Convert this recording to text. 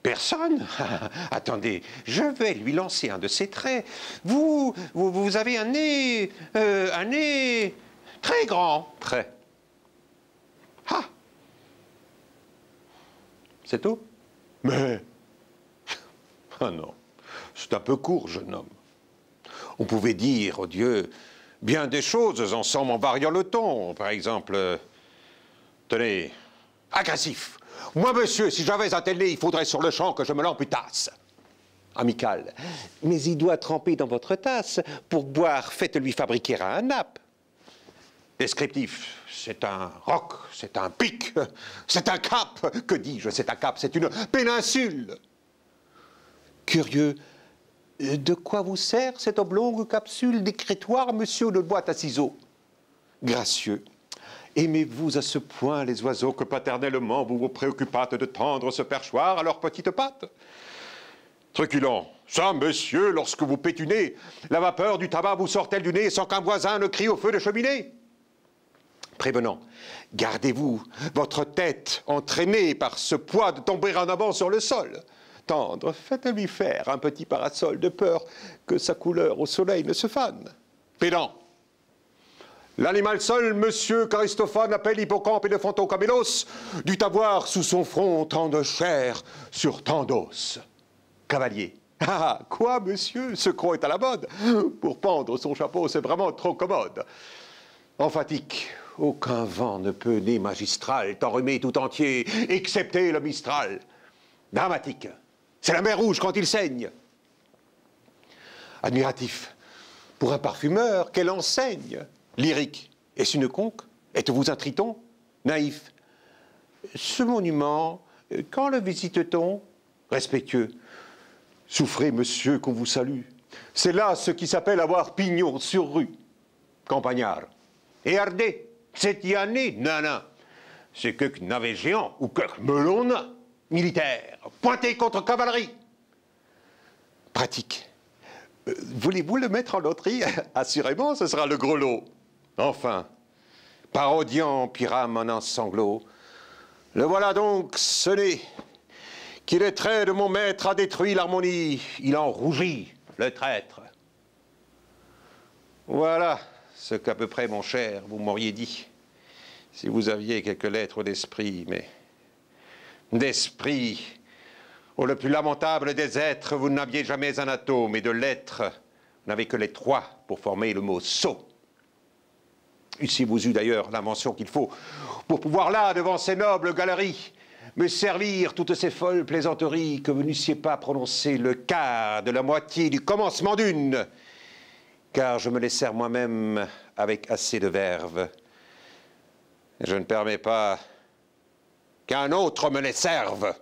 Personne? Attendez, je vais lui lancer un de ses traits. Vous avez un nez très grand. Très. Ah! C'est tout? Mais... Ah non, c'est un peu court, jeune homme. On pouvait dire, oh Dieu, bien des choses ensemble en variant le ton. Par exemple, tenez, agressif. Moi, monsieur, si j'avais un tel nez, il faudrait sur le champ que je me l'amputasse. Amical. Mais il doit tremper dans votre tasse. Pour boire, faites-lui fabriquer un nappe. Descriptif. C'est un roc, c'est un pic, c'est un cap. Que dis-je, c'est un cap, c'est une péninsule. Curieux. De quoi vous sert cette oblongue capsule d'écritoire, monsieur de boîte à ciseaux? Gracieux. Aimez-vous à ce point les oiseaux que paternellement vous vous préoccupâtes de tendre ce perchoir à leurs petites pattes? Truculent. Ça, monsieur, lorsque vous pétunez, la vapeur du tabac vous sort-elle du nez sans qu'un voisin ne crie au feu de cheminée? Prévenant. Gardez-vous, votre tête entraînée par ce poids de tomber en avant sur le sol. Tendre, faites-lui faire un petit parasol de peur que sa couleur au soleil ne se fane. Pédant. L'animal seul, monsieur qu'Aristophane appelle hippocampe et de Fontocamélos, dut avoir sous son front tant de chair sur tant d'os. Cavalier. Ah, quoi, monsieur? Ce croc est à la mode. Pour pendre son chapeau, c'est vraiment trop commode. Emphatique. Aucun vent ne peut, né magistral, t'enrhumer tout entier, excepté le Mistral. Dramatique. C'est la mer Rouge quand il saigne. Admiratif. Pour un parfumeur, quelle enseigne. Lyrique. Est-ce une conque? Êtes-vous un triton? Naïf. Ce monument, quand le visite-t-on? Respectueux. Souffrez, monsieur, qu'on vous salue. C'est là ce qui s'appelle avoir pignon sur rue. Campagnard. Et Ardé, c'est y année, nana. C'est que navet géant ou que melon militaire. Pointé contre cavalerie. Pratique. Voulez-vous le mettre en loterie? Assurément, ce sera le gros lot. Enfin, parodiant Pyrame en un sanglot, le voilà donc sonné, qui les traits de mon maître a détruit l'harmonie. Il en rougit, le traître. Voilà ce qu'à peu près, mon cher, vous m'auriez dit, si vous aviez quelques lettres d'esprit, mais d'esprit, ô le plus lamentable des êtres, vous n'aviez jamais un atome, et de lettres, vous n'avez que les trois pour former le mot sot. Si vous eûtes d'ailleurs l'invention qu'il faut pour pouvoir là, devant ces nobles galeries, me servir toutes ces folles plaisanteries que vous n'eussiez pas prononcé le quart de la moitié du commencement d'une, car je me les sers moi-même avec assez de verve. Je ne permets pas qu'un autre me les serve.